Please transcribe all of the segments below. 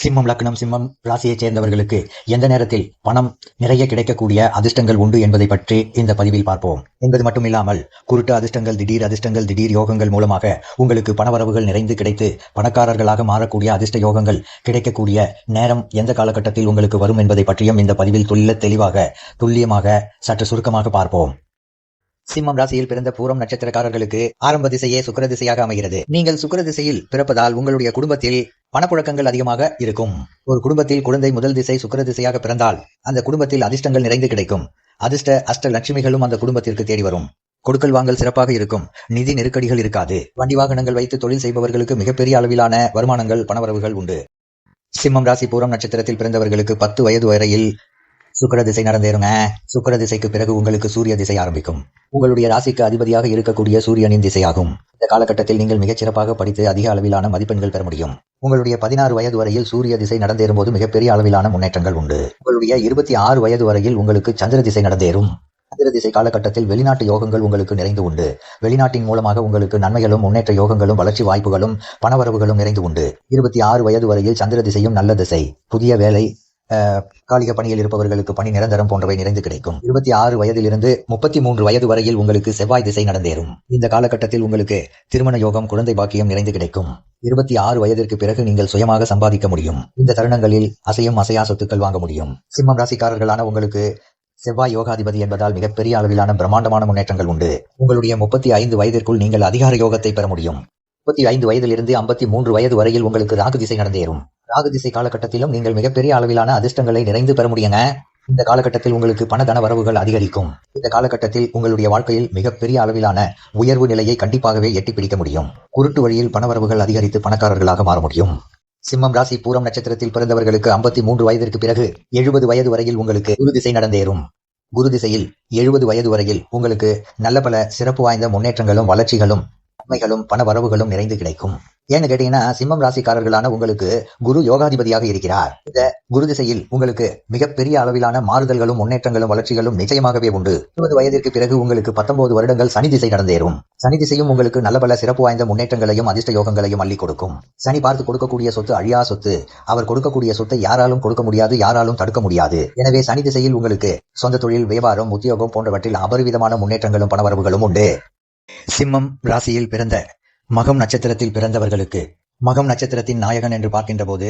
சிம்மம் லக்னம் சிம்மம் ராசியைச் சேர்ந்தவர்களுக்கு எந்த நேரத்தில் பணம் நிறைய கிடைக்கக்கூடிய அதிர்ஷ்டங்கள் உண்டு என்பதை பற்றி இந்த பதிவில் பார்ப்போம். என்பது மட்டுமில்லாமல் குருட்டு அதிர்ஷ்டங்கள், திடீர் யோகங்கள் மூலமாக உங்களுக்கு பணவரவுகள் நிறைந்து கிடைத்து பணக்காரர்களாக மாறக்கூடிய அதிர்ஷ்ட யோகங்கள் கிடைக்கக்கூடிய நேரம் எந்த காலகட்டத்தில் உங்களுக்கு வரும் என்பதை பற்றியும் இந்த பதிவில் துல்லியமாக சற்று சுருக்கமாக பார்ப்போம். சிம்மம் ராசியில் பிறந்த பூரம் நட்சத்திரக்காரர்களுக்கு ஆரம்ப திசையே சுக்கிர திசையாக அமைகிறது. நீங்கள் சுக்கிர திசையில் பிறப்பதால் உங்களுடைய குடும்பத்தில் பணப்புழக்கங்கள் அதிகமாக இருக்கும். ஒரு குடும்பத்தில் குழந்தை முதல் திசை சுக்கிர திசையாக பிறந்தால் அந்த குடும்பத்தில் அதிர்ஷ்டங்கள் நிறைந்து கிடைக்கும். அஷ்ட லட்சுமிகளும் அந்த குடும்பத்திற்கு தேடி வரும். கொடுக்கல் வாங்கல் சிறப்பாக இருக்கும். நிதி நெருக்கடிகள் இருக்காது. வண்டி வாகனங்கள் வைத்து தொழில் செய்பவர்களுக்கு மிகப்பெரிய அளவிலான வருமானங்கள், பணவரவுகள் உண்டு. சிம்மம் ராசி பூரம் நட்சத்திரத்தில் பிறந்தவர்களுக்கு 10 வயது வரையில் சுக்கிர திசை நடந்தேருங்க. சுக்கிர திசைக்கு பிறகு உங்களுக்கு சூரிய திசை ஆரம்பிக்கும். உங்களுடைய ராசிக்கு அதிபதியாக இருக்கக்கூடிய சூரியனின் திசையாகும். இந்த காலகட்டத்தில் நீங்கள் மிகச்சிறப்பாக படித்து அதிக அளவிலான மதிப்பெண்கள் பெற முடியும். உங்களுடைய 16 வயது வரையில் சூரிய திசை நடந்தேறும் போது மிகப்பெரிய அளவிலான முன்னேற்றங்கள் உண்டு. உங்களுடைய 26 வயது வரையில் உங்களுக்கு சந்திர திசை நடந்தேறும். சந்திர திசை காலகட்டத்தில் வெளிநாட்டு யோகங்கள் உங்களுக்கு நிறைந்து உண்டு. வெளிநாட்டின் மூலமாக உங்களுக்கு நன்மைகளும், முன்னேற்ற யோகங்களும், வளர்ச்சி வாய்ப்புகளும், பணவரவுகளும் நிறைந்து உண்டு. 26 வயது வரையில் சந்திர திசையும் நல்ல திசை. புதிய வேலை, காலிக பணியில் இருப்பவர்களுக்கு பணி நிரந்தரம் போன்றவை நிறைந்து கிடைக்கும். 26 வயதிலிருந்து 33 வயது வரையில் உங்களுக்கு செவ்வாய் திசை நடந்தேறும். இந்த காலகட்டத்தில் உங்களுக்கு திருமண யோகம், குழந்தை பாக்கியம் நிறைந்து கிடைக்கும். 26 வயதிற்கு பிறகு நீங்கள் சுயமாக சம்பாதிக்க முடியும். இந்த தருணங்களில் அசையா சொத்துக்கள் வாங்க முடியும். சிம்மம் ராசிக்காரர்களான உங்களுக்கு செவ்வாய் யோகாதிபதி என்பதால் மிகப்பெரிய அளவிலான பிரம்மாண்டமான முன்னேற்றங்கள் உண்டு. உங்களுடைய 35 வயதிற்குள் நீங்கள் அதிகார யோகத்தை பெற முடியும். 35 வயதிலிருந்து 53 வயது வரையில் உங்களுக்கு ராகு திசை நடந்தேறும். ராகு திசை காலகட்டத்திலும் நீங்கள் மிகப்பெரிய அளவிலான அதிர்ஷ்டங்களை நிறைந்து பெற முடியுங்க. இந்த காலகட்டத்தில் உங்களுக்கு பண வரவுகள் அதிகரிக்கும். இந்த காலகட்டத்தில் உங்களுடைய வாழ்க்கையில் மிகப்பெரிய அளவிலான உயர்வு நிலையை கண்டிப்பாகவே எட்டி பிடிக்க முடியும். குருட்டு வழியில் பணவரவுகள் அதிகரித்து பணக்காரர்களாக மாற முடியும். சிம்மம் ராசி பூரம் நட்சத்திரத்தில் பிறந்தவர்களுக்கு 53 வயதிற்கு பிறகு 70 வயது வரையில் உங்களுக்கு குரு திசை நடந்தேறும். குரு திசையில் 70 வயது வரையில் உங்களுக்கு நல்ல பல சிறப்பு வாய்ந்த முன்னேற்றங்களும், வளர்ச்சிகளும், நன்மைகளும், பண வரவுகளும் நிறைந்து கிடைக்கும். ஏன்னு கேட்டீங்கன்னா, சிம்மம் ராசிக்காரர்களான உங்களுக்கு குரு யோகாதிபதியாக இருக்கிறார். இந்த குரு திசையில் உங்களுக்கு மிகப்பெரிய அளவிலான மாறுதல்களும், முன்னேற்றங்களும், வளர்ச்சிகளும் நிச்சயமாகவே உண்டு. 20 வயதிற்கு பிறகு உங்களுக்கு 19 வருடங்கள் சனி திசை நடந்தேறும். சனி திசையும் உங்களுக்கு நல்ல பல சிறப்பு வாய்ந்த முன்னேற்றங்களையும், அதிர்ஷ்ட யோகங்களையும் அள்ளி கொடுக்கும். சனி பார்த்து கொடுக்கக்கூடிய சொத்து அழியா சொத்து. அவர் கொடுக்கக்கூடிய சொத்தை யாராலும் கொடுக்க முடியாது, யாராலும் தடுக்க முடியாது. எனவே சனி திசையில் உங்களுக்கு சொந்த தொழில், வியாபாரம், உத்தியோகம் போன்றவற்றில் அபரிவிதமான முன்னேற்றங்களும், பணவரவுகளும் உண்டு. சிம்மம் ராசியில் பிறந்த மகம் நட்சத்திரத்தில் பிறந்தவர்களுக்கு மகம் நட்சத்திரத்தின் நாயகன் என்று பார்க்கின்ற போது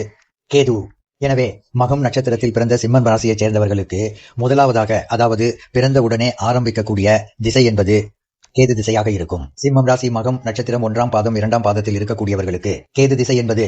கேது. எனவே மகம் நட்சத்திரத்தில் பிறந்த சிம்மம் ராசியைச் சேர்ந்தவர்களுக்கு முதலாவதாக, அதாவது பிறந்தவுடனே ஆரம்பிக்கக்கூடிய திசை என்பது கேது திசையாக இருக்கும். சிம்மம் ராசி மகம் நட்சத்திரம் 1ஆம் பாதம் 2ஆம் பாதத்தில் இருக்கக்கூடியவர்களுக்கு கேது திசை என்பது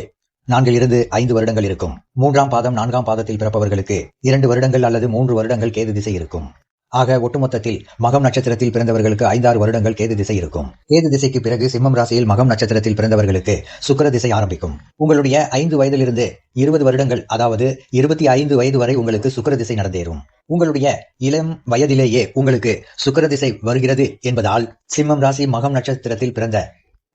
4 to 5 வருடங்கள் இருக்கும். 3ஆம் பாதம் 4ஆம் பாதத்தில் பிறப்பவர்களுக்கு 2 வருடங்கள் அல்லது 3 வருடங்கள் கேது திசை இருக்கும். ஆக ஒட்டுமொத்தத்தில் மகம் நட்சத்திரத்தில் பிறந்தவர்களுக்கு 5-6 வருடங்கள் கேது திசை இருக்கும். கேது திசைக்கு பிறகு சிம்மம் ராசியில் மகம் நட்சத்திரத்தில் பிறந்தவர்களுக்கு சுக்கிர திசை ஆரம்பிக்கும். உங்களுடைய 5 வயதிலிருந்து 20 வருடங்கள், அதாவது 25 வயது வரை உங்களுக்கு சுக்கிர திசை நடந்தேறும். உங்களுடைய இளம் வயதிலேயே உங்களுக்கு சுக்கிர திசை வருகிறது என்பதால் சிம்மம் ராசி மகம் நட்சத்திரத்தில் பிறந்த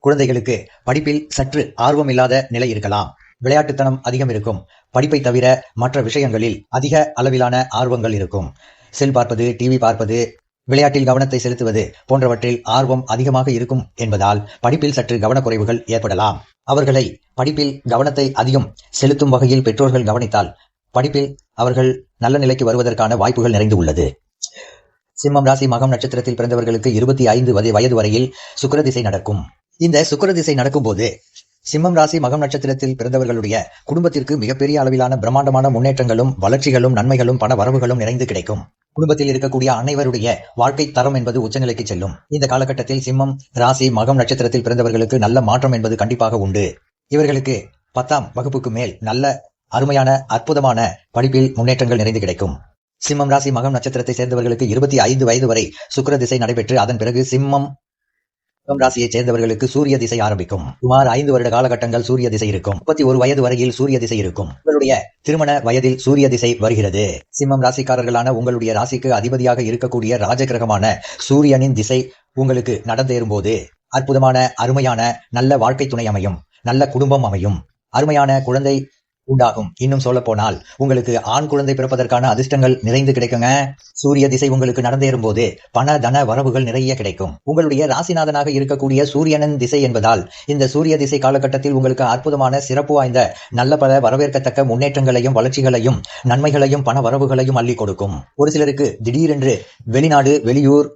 குழந்தைகளுக்கு படிப்பில் சற்று ஆர்வம் இல்லாத நிலை இருக்கலாம். விளையாட்டுத்தனம் அதிகம் இருக்கும். படிப்பை தவிர மற்ற விஷயங்களில் அதிக அளவிலான ஆர்வங்கள் இருக்கும். செல் பார்ப்பது, டிவி பார்ப்பது, விளையாட்டில் கவனத்தை செலுத்துவது போன்றவற்றில் ஆர்வம் அதிகமாக இருக்கும் என்பதால் படிப்பில் சற்று கவனக்குறைவுகள் ஏற்படலாம். அவர்களை படிப்பில் கவனத்தை அதிகம் செலுத்தும் வகையில் பெற்றோர்கள் கவனித்தால் படிப்பில் அவர்கள் நல்ல நிலைக்கு வருவதற்கான வாய்ப்புகள் நிறைந்து உள்ளது. சிம்மம் ராசி மகம் நட்சத்திரத்தில் பிறந்தவர்களுக்கு 25 வயது வரையில் சுக்கிர திசை நடக்கும். இந்த சுக்கிர திசை நடக்கும் போது சிம்மம் ராசி மகம் நட்சத்திரத்தில் பிறந்தவர்களுடைய குடும்பத்திற்கு மிகப்பெரிய அளவிலான பிரம்மாண்டமான முன்னேற்றங்களும், வளர்ச்சிகளும், நன்மைகளும், பண வரவுகளும் நிறைந்து கிடைக்கும். குடும்பத்தில் இருக்கக்கூடிய அனைவருடைய வாழ்க்கை தரம் என்பது உச்சநிலைக்கு செல்லும். இந்த காலகட்டத்தில் சிம்மம் ராசி மகம் நட்சத்திரத்தில் பிறந்தவர்களுக்கு நல்ல மாற்றம் என்பது கண்டிப்பாக உண்டு. இவர்களுக்கு 10ஆம் வகுப்புக்கு மேல் நல்ல அருமையான அற்புதமான படிப்பில் முன்னேற்றங்கள் நிறைந்து கிடைக்கும். சிம்மம் ராசி மகம் நட்சத்திரத்தை சேர்ந்தவர்களுக்கு 25 வயது வரை சுக்கிர திசை நடைபெற்று அதன் பிறகு சிம்மம் ராசியைச் சேர்ந்தவர்களுக்கு சூரிய திசை ஆரம்பிக்கும். சுமார் 5 வருட காலகட்டங்கள் சூரிய திசை இருக்கும். 31 வயது வரையில் சூரிய திசை இருக்கும். உங்களுடைய திருமண வயதில் சூரிய திசை வருகிறது. சிம்மம் ராசிக்காரர்களான உங்களுடைய ராசிக்கு அதிபதியாக இருக்கக்கூடிய ராஜகிரகமான சூரியனின் திசை உங்களுக்கு நடந்தேறும் போது அற்புதமான, அருமையான, நல்ல வாழ்க்கை துணை அமையும். நல்ல குடும்பம் அமையும். அருமையான குழந்தை உண்டாகும். இன்னும் சொல்ல போனால் உங்களுக்கு ஆண் குழந்தை பிறப்பதற்கான அதிர்ஷ்டங்கள் நிறைந்து கிடைக்குங்க. சூரிய திசை உங்களுக்கு நடந்தேறும் போது பண தன வரவுகள் நிறைய கிடைக்கும். உங்களுடைய ராசிநாதனாக இருக்கக்கூடிய சூரியனின் திசை என்பதால் இந்த சூரிய திசை காலகட்டத்தில் உங்களுக்கு அற்புதமான சிறப்பு வாய்ந்த நல்ல பல வரவேற்கத்தக்க முன்னேற்றங்களையும் வளர்ச்சிகளையும் நன்மைகளையும் பண வரவுகளையும் அள்ளி கொடுக்கும். ஒரு சிலருக்கு திடீரென்று வெளிநாடு வெளியூர்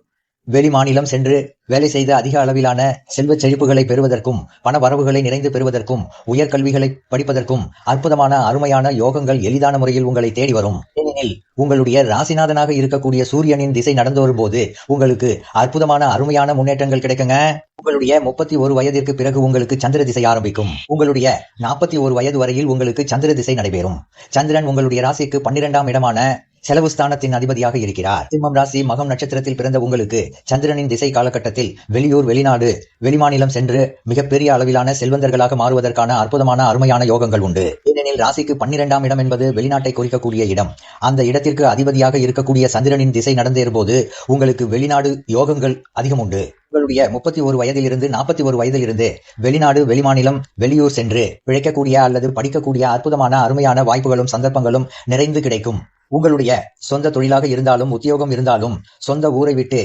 வெளி மாநிலம் சென்று வேலை செய்த அதிக அளவிலான செல்வச் செழிப்புகளை பெறுவதற்கும் பண வரவுகளை நிறைந்து பெறுவதற்கும் உயர்கல்விகளை படிப்பதற்கும் அற்புதமான அருமையான யோகங்கள் எளிதான முறையில் உங்களை தேடி வரும். ஏனெனில் உங்களுடைய ராசிநாதனாக இருக்கக்கூடிய சூரியனின் திசை நடந்து வரும்போது உங்களுக்கு அற்புதமான அருமையான முன்னேற்றங்கள் கிடைக்குங்க. உங்களுடைய 31 வயதிற்கு பிறகு உங்களுக்கு சந்திர திசை ஆரம்பிக்கும். உங்களுடைய 41 வயது வரையில் உங்களுக்கு சந்திர திசை நடைபெறும். சந்திரன் உங்களுடைய ராசிக்கு 12ஆம் இடமான செலவு ஸ்தானத்தின் அதிபதியாக இருக்கிறார். சிம்மம் ராசி மகம் நட்சத்திரத்தில் பிறந்த உங்களுக்கு சந்திரனின் திசை காலகட்டத்தில் வெளியூர் வெளிநாடு வெளிமாநிலம் சென்று மிகப்பெரிய அளவிலான செல்வந்தர்களாக மாறுவதற்கான அற்புதமான அருமையான யோகங்கள் உண்டு. ஏனெனில் ராசிக்கு 12ஆம் இடம் என்பது வெளிநாட்டை குறிக்கக்கூடிய இடம். அந்த இடத்திற்கு அதிபதியாக இருக்கக்கூடிய சந்திரனின் திசை நடந்தேறும் போது உங்களுக்கு வெளிநாடு யோகங்கள் அதிகம் உண்டு. உங்களுடைய 31 வயதிலிருந்து 41 வயதிலிருந்து வெளிநாடு வெளிமாநிலம் வெளியூர் சென்று பிழைக்கக்கூடிய அல்லது படிக்கக்கூடிய அற்புதமான அருமையான வாய்ப்புகளும் சந்தர்ப்பங்களும் நிறைந்து கிடைக்கும். உங்களுடைய சொந்த தொழிலாக இருந்தாலும் உத்தியோகம் இருந்தாலும் சொந்த ஊரை விட்டு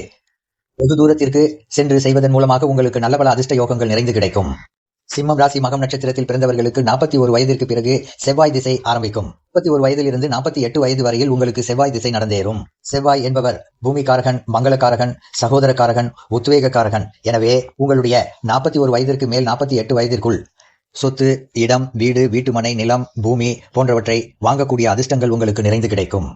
வெகு தூரத்திற்கு சென்று செய்வதன் மூலமாக உங்களுக்கு நல்ல பல அதிர்ஷ்ட யோகங்கள் நிறைந்து கிடைக்கும். சிம்மம் ராசி மகம் நட்சத்திரத்தில் பிறந்தவர்களுக்கு 41 வயதிற்கு பிறகு செவ்வாய் திசை ஆரம்பிக்கும். 31 வயதிலிருந்து 48 வயது வரையில் உங்களுக்கு செவ்வாய் திசை நடந்தேறும். செவ்வாய் என்பவர் பூமிகாரகன், மங்களகாரகன், சகோதரக்காரகன், உத்வேகக்காரகன். எனவே உங்களுடைய 41 வயதிற்கு மேல் 48 வயதிற்குள் சொத்து, இடம், வீடு, வீட்டுமனை, நிலம், பூமி போன்றவற்றை வாங்கக்கூடிய அதிர்ஷ்டங்கள் உங்களுக்கு நிறைந்து கிடைக்கும்.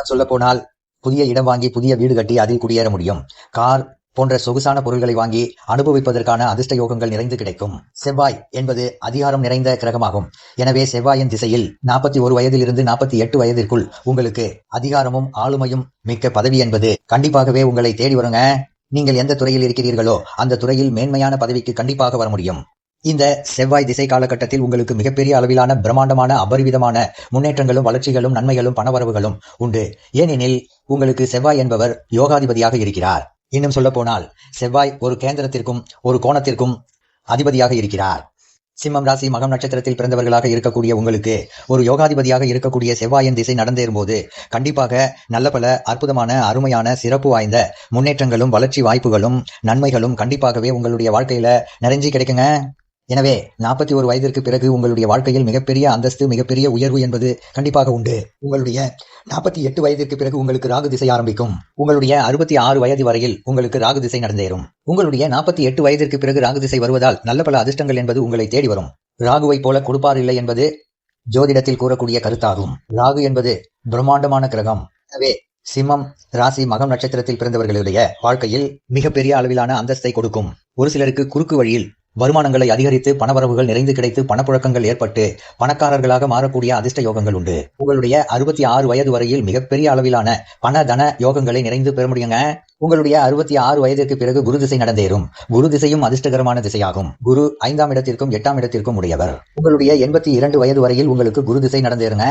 சொல்ல போனால் புதிய இடம் வாங்கி புதிய வீடு கட்டி அதில் குடியேற முடியும். கார் போன்ற சொகுசான பொருள்களை வாங்கி அனுபவிப்பதற்கான அதிர்ஷ்ட யோகங்கள் நிறைந்து கிடைக்கும். செவ்வாய் என்பது அதிகாரம் நிறைந்த கிரகமாகும். எனவே செவ்வாயின் திசையில் 41 வயதிலிருந்து 48 வயதிற்குள் உங்களுக்கு அதிகாரமும் ஆளுமையும் மிக்க பதவி என்பது கண்டிப்பாகவே உங்களை தேடி வருங்க. நீங்கள் எந்த துறையில் இருக்கிறீர்களோ அந்த துறையில் மேன்மையான பதவிக்கு கண்டிப்பாக வர முடியும். இந்த செவ்வாய் திசை காலகட்டத்தில் உங்களுக்கு மிகப்பெரிய அளவிலான பிரம்மாண்டமான அபரிவிதமான முன்னேற்றங்களும் வளர்ச்சிகளும் நன்மைகளும் பணவரவுகளும் உண்டு. ஏனெனில் உங்களுக்கு செவ்வாய் என்பவர் யோகாதிபதியாக இருக்கிறார். இன்னும் சொல்ல போனால் செவ்வாய் ஒரு கேந்திரத்திற்கும் ஒரு கோணத்திற்கும் அதிபதியாக இருக்கிறார். சிம்மம் ராசி மகம் நட்சத்திரத்தில் பிறந்தவர்களாக இருக்கக்கூடிய உங்களுக்கு ஒரு யோகாதிபதியாக இருக்கக்கூடிய செவ்வாயின் திசை நடந்தேறும் போது கண்டிப்பாக நல்ல பல அற்புதமான அருமையான சிறப்பு வாய்ந்த முன்னேற்றங்களும் வளர்ச்சி வாய்ப்புகளும் நன்மைகளும் கண்டிப்பாகவே உங்களுடைய வாழ்க்கையில நிறைஞ்சு கிடைக்குங்க. எனவே 41 வயதிற்கு பிறகு உங்களுடைய வாழ்க்கையில் மிகப்பெரிய அந்தஸ்து மிகப்பெரிய உயர்வு என்பது கண்டிப்பாக உண்டு. உங்களுடைய 48 வயதிற்கு பிறகு உங்களுக்கு ராகு திசை ஆரம்பிக்கும். உங்களுடைய 66 வயது வரையில் உங்களுக்கு ராகு திசை நடந்தேறும். உங்களுடைய 48 வயதிற்கு பிறகு ராகு திசை வருவதால் நல்ல பல அதிர்ஷ்டங்கள் என்பது உங்களை தேடி வரும். ராகுவை போல கொடுப்பார் இல்லை என்பது ஜோதிடத்தில் கூறக்கூடிய கருத்தாகும். ராகு என்பது பிரம்மாண்டமான கிரகம். எனவே சிம்மம் ராசி மகம் நட்சத்திரத்தில் பிறந்தவர்களுடைய வாழ்க்கையில் மிகப்பெரிய அளவிலான அந்தஸ்தை கொடுக்கும். ஒரு சிலருக்கு குறுக்கு வழியில் வருமானங்களை அதிகரித்து பணவரவுகள் நிறைந்து கிடைத்து பணப்புழக்கங்கள் ஏற்பட்டு பணக்காரர்களாக மாறக்கூடிய அதிர்ஷ்ட யோகங்கள் உண்டு. உங்களுடைய 66 வயது வரையில் மிகப்பெரிய அளவிலான பண தன யோகங்களை நிறைந்து பெற முடியுங்க. உங்களுடைய 66 வயதிற்கு பிறகு குரு திசை நடந்தேறும். குரு திசையும் அதிர்ஷ்டகரமான திசையாகும். குரு 5ஆம் இடத்திற்கும் 8ஆம் இடத்திற்கும் உடையவர். உங்களுடைய 82 வயது வரையில் உங்களுக்கு குரு திசை நடந்தேறுங்க.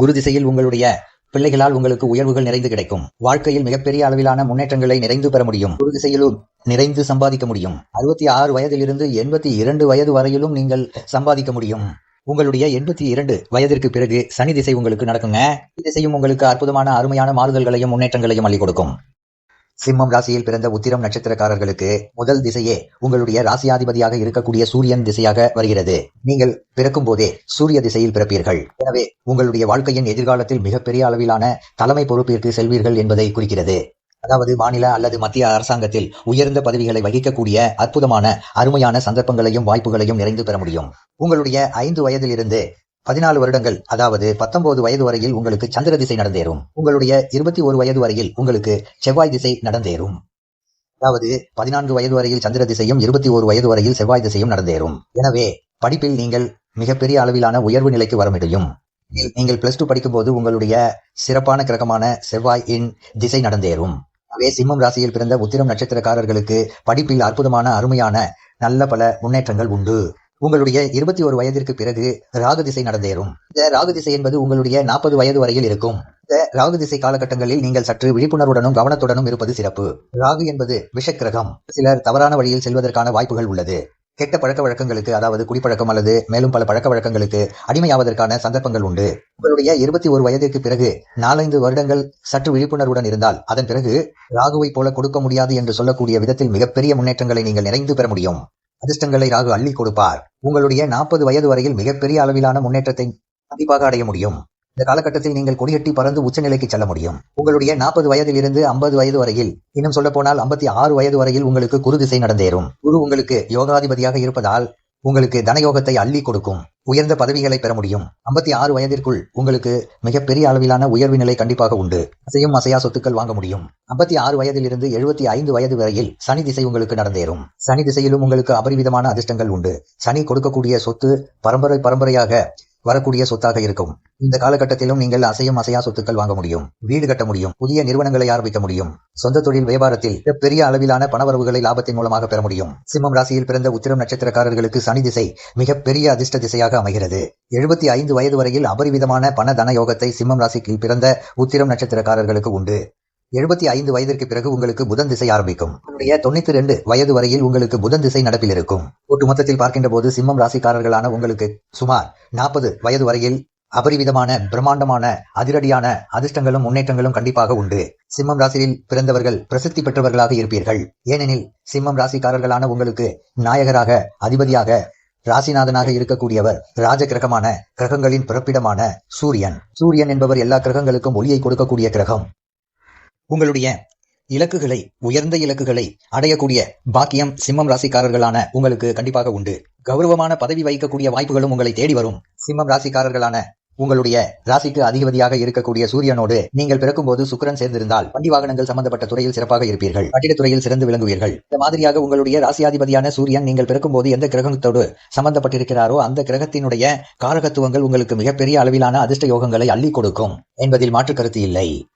குரு திசையில் உங்களுடைய பிள்ளைகளால் உங்களுக்கு உயர்வுகள் நிறைந்து கிடைக்கும். வாழ்க்கையில் மிகப்பெரிய அளவிலான முன்னேற்றங்களை நிறைந்து பெற முடியும். குரு திசையிலும் நிறைந்து சம்பாதிக்க முடியும். 66 வயதிலிருந்து 82 வயது வரையிலும் நீங்கள் சம்பாதிக்க முடியும். உங்களுடைய 82 வயதிற்கு பிறகு சனி திசை உங்களுக்கு நடக்குங்க. திசையும் உங்களுக்கு அற்புதமான அருமையான மாறுதல்களையும் முன்னேற்றங்களையும் அள்ளி கொடுக்கும். சிம்மம் ராசியில் பிறந்த உத்திரம் நட்சத்திரக்காரர்களுக்கு முதல் திசையே உங்களுடைய ராசியாதிபதியாக இருக்கக்கூடிய சூரியன் திசையாக வருகிறது. நீங்கள் பிறக்கும் போதே சூரிய திசையில் பிறப்பீர்கள். எனவே உங்களுடைய வாழ்க்கையின் எதிர்காலத்தில் மிகப்பெரிய அளவிலான தலைமை பொறுப்பிற்கு செல்வீர்கள் என்பதை குறிக்கிறது. அதாவது மாநில அல்லது மத்திய அரசாங்கத்தில் உயர்ந்த பதவிகளை வகிக்கக்கூடிய அற்புதமான அருமையான சந்தர்ப்பங்களையும் வாய்ப்புகளையும் நிறைந்து பெற முடியும். உங்களுடைய 5 வயதிலிருந்து 14 வருடங்கள் அதாவது 19 வயது வரையில் உங்களுக்கு சந்திர திசை நடந்தேறும். உங்களுடைய 21 வயது வரையில் உங்களுக்கு செவ்வாய் திசை நடந்தேறும். அதாவது 14 வயது வரையில் சந்திர திசையும் 21 வயது வரையில் செவ்வாய் திசையும் நடந்தேறும். எனவே படிப்பில் நீங்கள் மிகப்பெரிய அளவிலான உயர்வு நிலைக்கு வர முடியும். நீங்கள் +2 படிக்கும் போது உங்களுடைய சிறப்பான கிரகமான செவ்வாயின் திசை நடந்தேறும். எனவே சிம்மம் ராசியில் பிறந்த உத்திரம் நட்சத்திரக்காரர்களுக்கு படிப்பில் அற்புதமான அருமையான நல்ல பல முன்னேற்றங்கள் உண்டு. உங்களுடைய 21 வயதிற்கு பிறகு ராகு திசை நடந்தேறும். இந்த ராகு திசை என்பது உங்களுடைய 40 வயது வரையில் இருக்கும். இந்த ராகு திசை காலகட்டங்களில் நீங்கள் சற்று விழிப்புணர்வுடனும் கவனத்துடனும் இருப்பது சிறப்பு. ராகு என்பது விஷக்கிரகம். சிலர் தவறான வழியில் செல்வதற்கான வாய்ப்புகள் உள்ளது. கெட்ட பழக்க வழக்கங்களுக்கு, அதாவது குடிப்பழக்கம் அல்லது மேலும் பல பழக்க வழக்கங்களுக்கு அடிமையாவதற்கான சந்தர்ப்பங்கள் உண்டு. உங்களுடைய 21 வயதிற்கு பிறகு 4-5 வருடங்கள் சற்று விழிப்புணர்வுடன் இருந்தால் அதன் பிறகு ராகுவை போல கொடுக்க முடியாது என்று சொல்லக்கூடிய விதத்தில் மிகப்பெரிய முன்னேற்றங்களை நீங்கள் நிறைந்து பெற முடியும். அதிர்ஷ்டங்களை ராகு அள்ளி கொடுப்பார். உங்களுடைய 40 வயது வரையில் மிகப்பெரிய அளவிலான முன்னேற்றத்தை கண்டிப்பாக அடைய முடியும். இந்த காலகட்டத்தில் நீங்கள் கொடியட்டி பறந்து உச்சநிலைக்கு செல்ல முடியும். உங்களுடைய 40 வயதிலிருந்து 50 வயது வரையில், இன்னும் சொல்ல போனால் 56 வயது வரையில் உங்களுக்கு குரு திசை நடந்தேறும். குரு உங்களுக்கு யோகாதிபதியாக இருப்பதால் உங்களுக்கு தனயோகத்தை அள்ளி கொடுக்கும். உயர்ந்த பதவிகளை பெற முடியும். 56 வயதிற்குள் உங்களுக்கு மிகப்பெரிய அளவிலான உயர்வு நிலை கண்டிப்பாக உண்டு. அசையும் அசையா சொத்துக்கள் வாங்க முடியும். 56 வயதிலிருந்து 75 வயது வரையில் சனி திசை உங்களுக்கு நடந்தேறும். சனி திசையிலும் உங்களுக்கு அபரிவிதமான அதிர்ஷ்டங்கள் உண்டு. சனி கொடுக்கக்கூடிய சொத்து பரம்பரையாக வரக்கூடிய சொத்தாக இருக்கும். இந்த காலகட்டத்திலும் நீங்கள் அசையும் அசையா சொத்துக்கள் வாங்க முடியும். வீடு கட்ட முடியும். புதிய நிறுவனங்களை ஆரம்பிக்க முடியும். சொந்த தொழில் வியாபாரத்தில் பெரிய அளவிலான பணவரவுகளை லாபத்தின் மூலமாக பெற முடியும். சிம்மம் ராசியில் பிறந்த உத்திரம் நட்சத்திரக்காரர்களுக்கு சனி திசை மிகப்பெரிய அதிர்ஷ்ட திசையாக அமைகிறது. 75 வயது வரையில் அபரிவிதமான பண தன யோகத்தை சிம்மம் ராசிக்கு பிறந்த உத்திரம் நட்சத்திரக்காரர்களுக்கு உண்டு. 75 வயதிற்கு பிறகு உங்களுக்கு புதன் திசை ஆரம்பிக்கும். உங்களுடைய 92 வயது வரையில் உங்களுக்கு புதன் திசை நடப்பில் இருக்கும். ஒட்டுமொத்தத்தில் பார்க்கின்ற போது சிம்மம் ராசிக்காரர்களான உங்களுக்கு சுமார் 40 வயது வரையில் அபரிவிதமான பிரம்மாண்டமான அதிரடியான அதிர்ஷ்டங்களும் முன்னேற்றங்களும் கண்டிப்பாக உண்டு. சிம்மம் ராசியில் பிறந்தவர்கள் பிரசித்தி பெற்றவர்களாக இருப்பீர்கள். ஏனெனில் சிம்மம் ராசிக்காரர்களான உங்களுக்கு நாயகராக, அதிபதியாக, ராசிநாதனாக இருக்கக்கூடியவர் ராஜ கிரகமான கிரகங்களின் பிறப்பிடமான சூரியன். சூரியன் என்பவர் எல்லா கிரகங்களுக்கும் ஒளியை கொடுக்கக்கூடிய கிரகம். உங்களுடைய இலக்குகளை, உயர்ந்த இலக்குகளை அடையக்கூடிய பாக்கியம் சிம்மம் ராசிக்காரர்களான உங்களுக்கு கண்டிப்பாக உண்டு. கௌரவமான பதவி வகிக்கக்கூடிய வாய்ப்புகளும் உங்களை தேடி வரும். சிம்மம் ராசிக்காரர்களான உங்களுடைய ராசிக்கு அதிபதியாக இருக்கக்கூடிய சூரியனோடு நீங்கள் பிறக்கும்போது சுக்கிரன் சேர்ந்திருந்தால் வண்டி வாகனங்கள் சம்பந்தப்பட்ட துறையில் சிறப்பாக இருப்பீர்கள். கட்டிடத்துறையில் சிறந்து விளங்குவீர்கள். இந்த மாதிரியாக உங்களுடைய ராசியாதிபதியான சூரியன் நீங்கள் பிறக்கும்போது எந்த கிரகத்தோடு சம்பந்தப்பட்டிருக்கிறாரோ அந்த கிரகத்தினுடைய காரகத்துவங்கள் உங்களுக்கு மிகப்பெரிய அளவிலான அதிர்ஷ்ட யோகங்களை அள்ளி கொடுக்கும் என்பதில் மாற்று கருத்து இல்லை.